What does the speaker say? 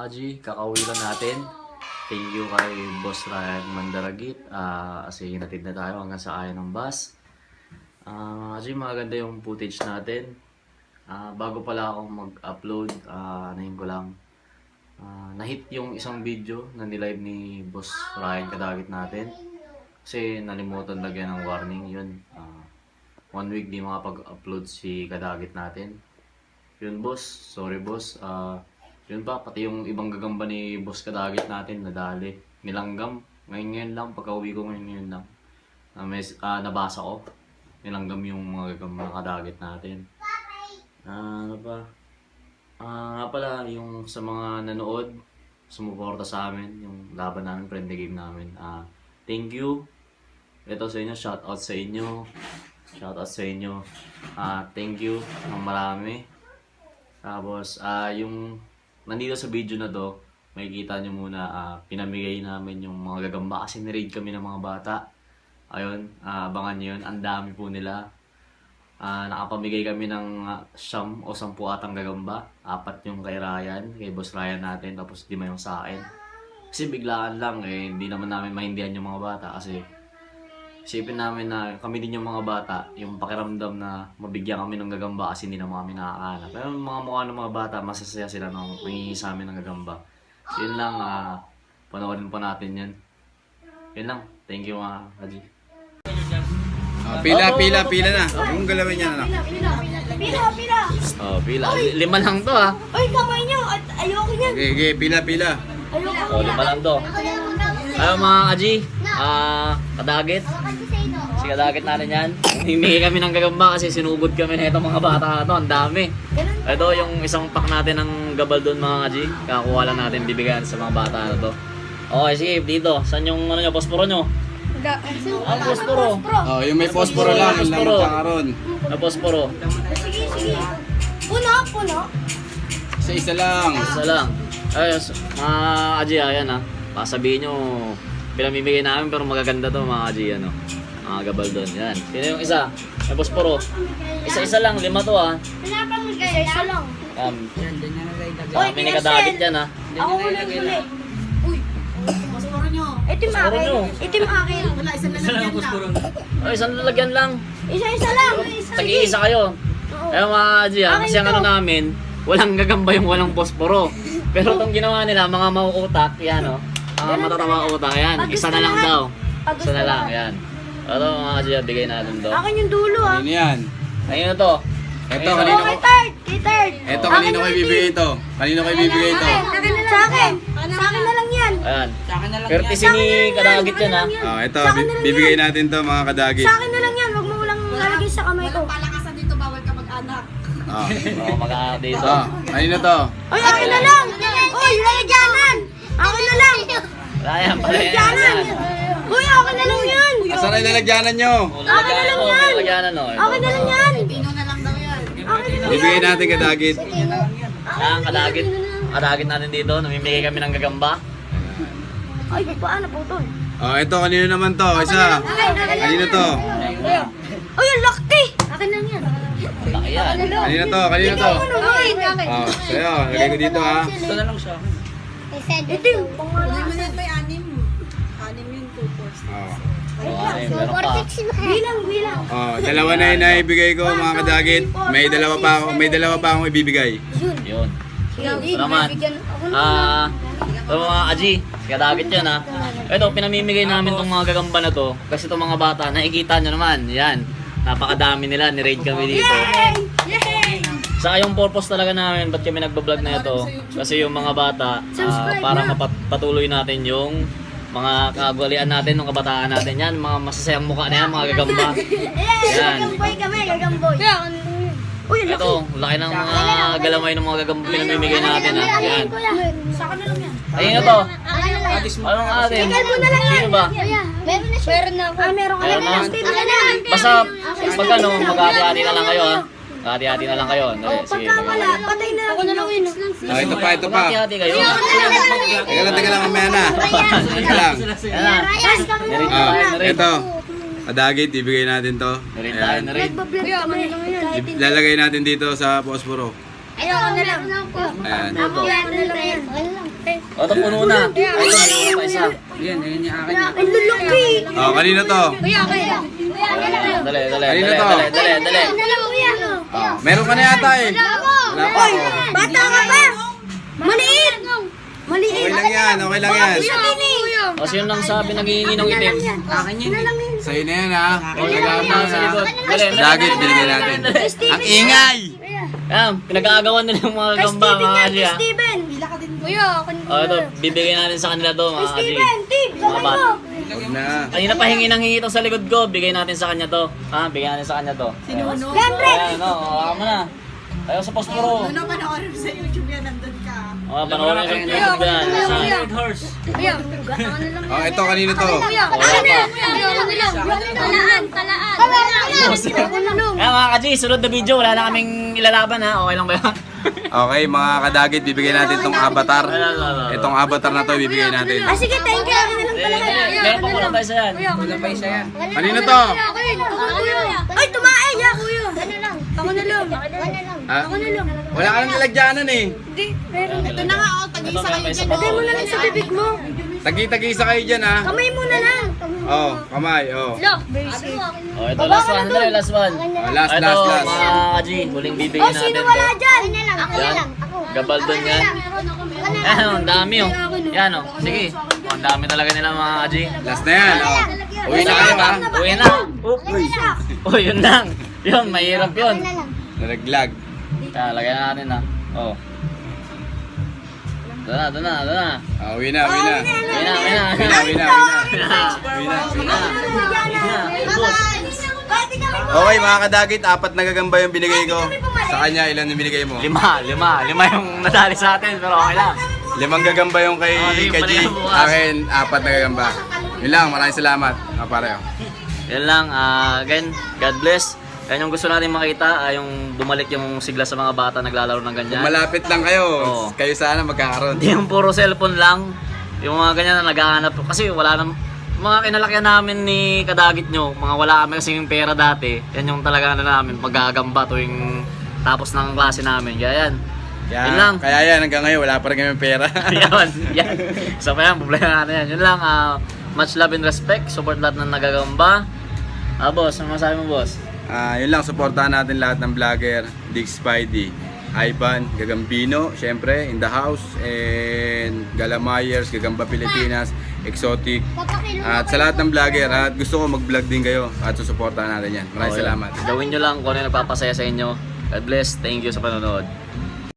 G, kakauwi lang natin. Thank you kay Boss Ryan Mandaragit kasi hinatid na tayo hanggang sa ayan ng bus. Mga G, maganda yung footage natin. Bago pala akong mag-upload, nahin ko lang. Nahit yung isang video na nilive ni Boss Ryan Kadagit natin. Kasi nalimutan lagyan ng warning yun. 1 week di makapag-upload si Kadagit natin. Yun boss, sorry boss. Yun pa, pati yung ibang gagamba ni Boss Kadagit natin nadali. Nilanggam, ngayon lang, pagka-uwi ko ngayon lang. Nabasa ko, nilanggam yung mga gagamba ng Kadagit natin. Ano pa? Nga pala, yung sa mga nanood, sumuporta sa amin, yung laban namin, friendly game namin. Thank you. Ito sa inyo, shoutout sa inyo. Shoutout sa inyo. Thank you ng marami. Tapos, yung nandito sa video na to, makikita nyo muna, pinamigay namin yung mga gagamba kasi niraid kami ng mga bata. Ayun, abangan nyo yun. Ang dami po nila. Nakapamigay kami ng 10 o 10 atang gagamba. 4 yung kay Ryan, kay Boss Ryan natin, tapos 5 yung sa akin. Kasi biglaan lang, hindi naman namin maindihan yung mga bata kasi isipin namin na kami din yung mga bata, yung pakiramdam na mabigyan kami ng gagamba kasi hindi naman kami nakakahanap. Pero yung mga mukha ng mga bata, masasaya sila nung mangingi sa amin ng gagamba. Yun lang, panoorin po natin yan. Yun lang, thank you mga Haji. Pila na. Yung galawin niya na. Pila. 5 lang to Uy, kamay niyo! At ayoko niyan! Okay, pila. Ayoko 5 lang to. Ayun mga Haji, Kadagit. Si Kadagit natin yan. Himingi kami ng gagamba kasi sinugod kami na itong mga bata na to. Ang dami. Ito yung isang pack natin ng gabal doon mga Haji. Kakakuha lang natin bibigayan sa mga bata na to. Okay, sige, dito. Saan yung ano nyo, posporo nyo? Ang posporo. Yung may posporo lang. Yung lang magkakaroon. Na posporo. Sige. Puno. Isa lang. Isa lang. Ay, mga Haji, ayan pasabihin nyo, pinamimigay namin pero magaganda to mga Haji, mga gabal doon. Yan. Sino yung isa? May posporo. Isa lang, 5 to Isa lang. Kami ni Kadagit yan Ako muna yung huli. Uy, posporo nyo. Ito yung akin. Wala, isang lalagyan lang. Ay, isang lalagyan lang. Isa lang. Tag-iisa kayo. Ayun mga Haji, kasi ang namin, walang gagamba yung walang posporo. Pero itong ginawa nila, mga mauutak, yan mga matatawa utak, yan. Isa na lang daw. Isa na lang, yan. Ito mga Haji, bigay natin to. Akin yung dulo Ano yan? Ayun na to. Ito, kanino ko? Kay third. Ito, kanino ko ibibigay ito? Kanino ko ibibigay ito? Sa akin na lang yan. Ayan. Courtesy ni Kadagit yan Ito, bibigay natin to mga Kadagit. Sa akin na lang yan. Huwag mo lang lalagay sa kamay ko. Palakasan dito, bawal ka mag-anak. Mag-aak dito. Kanino to? Uy, akin na lang. Uy, lalagyanan. Akin na lang. Ayan, pala yan. Lalagyanan. Uy, akin na lang yan. Asan na yung lalagyanan nyo? Akin na lang yan. Lagyanan Akin na lang yan. Pino na lang daw yan. Bibigay natin Kadagit. Ayan, Kadagit natin dito. Namimigay kami ng gagamba. Ay, paano po to? Ito, kanino naman to? Isa. Kanino to? Uy, ang lakti. Akin lang yan. Laki yan. Kanino to? Kanino to? Sa'yo, lagay ko dito Ito na lang siya. Ito yung pangalan. Hindi mo na may anim. Anim yun, 2 pours. Bilang. Dalawa na yung naibigay ko mga Kadagit. May dalawa pa akong ibibigay. Yun. Salamat. Ito mga Haji, Kadagit yan Ito, pinamimigay namin itong mga gagamba na to. Kasi itong mga bata, nakikita nyo naman. Yan. Napakadami nila, ni-raid kami dito. Saka yung purpose talaga namin, ba't kami nagbablog na ito? Kasi yung mga bata, para mapatuloy natin yung mga kagwalian natin, ng kabataan natin. Yan, mga masasayang mukha na yan, mga gagamba. Yan. Gagamboy. Uy, Ito, laki ng mga galamay ng mga gagamba pinamimigay natin. Yan. Sa akin na lang yan. Ayun na to. Anong atin? Sino ba? Meron na ako. Meron ka Meron na. Basta, pag mag-hati-hati na lang kayo Hati-hati na lang kayo. Sige. Pagka wala, patay na ako na lang yun. Ito pa. Hati-hati kayo. Teka lang, mamaya na. Teka lang. Yan na. Ito. Kadagit, ibigay natin to. Narin tayo, narin. Nagbablog kami. Lalagay natin dito sa posporo. Ayoko na lang. Ayan. Ako na lang yan. O, ito puno na. Ito, may pa isa. Yan yung akin. Ang lalaki. Oh, kanino to? Kuya, kuya. Dali. Kanino to? Kuya. Oh, meron ka na yata eh. Wala pa Oy, ako. bata ka pa. Maliit. Maliit. Okay lang yan, okay lang yan. O, sino nang sabi naghihingi ng itim? Akin yan. Sa'yo na yan ha. O, nagama sa likod. Dali. Dagit, binigay natin. Ang ingay! Yan, pinag-aagawan nila yung mga Kay gamba, Steven mga yan, kasi kay ah. Steven. Kuya, O, ito, bibigyan natin sa kanila to, mga kasi. Steven, tip. Mga bat. Huwag na. Kanina pa hingi ng hingi to sa likod ko, bigay natin sa kanya to. Ha, bigyan natin sa kanya to. Sinuno. Siyempre. Ayan, o, hawakan mo na. Ayaw sa posporo. Nuno, panoorin mo sa YouTube yan, nandun ka. O, panoorin sa kanya to. Kuya. Horse. Kuya, gata ka na lang. Oh, ito kanino to? Kuya, Wala pa. talaan. Kaya mga ka-G, sunod na video, wala na kaming ilalaban ha. Okay lang ba yan? Okay, mga kadagit, bibigay natin itong avatar. Itong avatar na to, bibigay natin. Ah, sige, thank you. Akin na lang pala. Meron pa kulang tayo sa yan. Kanino to? Ay, tumain ya, kuya. Ano lang? Ako na lang. Ha? Ako na lang. Wala ka nang nilagyanan eh. Hindi, meron. Ito na nga, oh, tag-isa kayo dyan. Lagay mo na lang sa bibig mo. Tagi-tagisa kayo dyan ha. Kamay mo na lang. Oh, kamay, oh. Look, very safe. O, ito last one. Dali, last one. Oh, last, Ito, last, last. mga ka-G, huling Oh, bibigyan sino natin wala to. dyan? Ako na lang. Gabaldon yan. Ayan, ang dami oh. Yan oh. Sige. Oh, ang dami talaga nila mga ka-G. Last na yan, oh. Uwi na kayo ha. Uwi na. Oh, yun lang. Yun, mahirap yun. Nalaglag. Kaya, lagyan na natin na. Oh. Doon na. Ah, uwi na, uwi na. Uwi na. Uwi na, uwi na. Uwi na. Okay mga kadagit, 4 na gagamba yung binigay ko. Sa kanya, ilan yung binigay mo? Lima yung nadali sa atin, pero okay lang. 5 gagamba yung kay sige, G. balik na bukas. Akin, 4 na gagamba. Yun lang, maraming salamat. Pareho. Yan lang, again, God bless. Yan yung gusto natin makita, yung bumalik yung sigla sa mga bata naglalaro ng ganyan. Kung malapit lang kayo, Oo. kayo sana magkakaroon. Hindi yung puro cellphone lang, yung mga ganyan na naghahanap. Kasi wala nang, mga kinalakyan namin ni Kadagit nyo, mga wala kami kasing pera dati, yan yung talaga na namin, paggagamba tuwing tapos ng klase namin. Kaya yan, yun lang. Kaya yan, hanggang ngayon, wala pa rin kami pera. yan. Isa pa yan, problema natin yan. Yun lang, much love and respect, support lahat ng nagagamba. Boss, ano masabi mo, boss? Yun lang, supportahan natin lahat ng vlogger, Dick Spidey, Ivan, Gagambino, syempre, in the house, and Gala Myers, Gagamba Pilipinas, Exotic, at sa lahat ng vlogger, at gusto ko mag-vlog din kayo, at susuportahan natin yan. Maraming salamat. Gawin nyo lang kung ano yung nagpapasaya sa inyo. God bless, thank you sa panonood.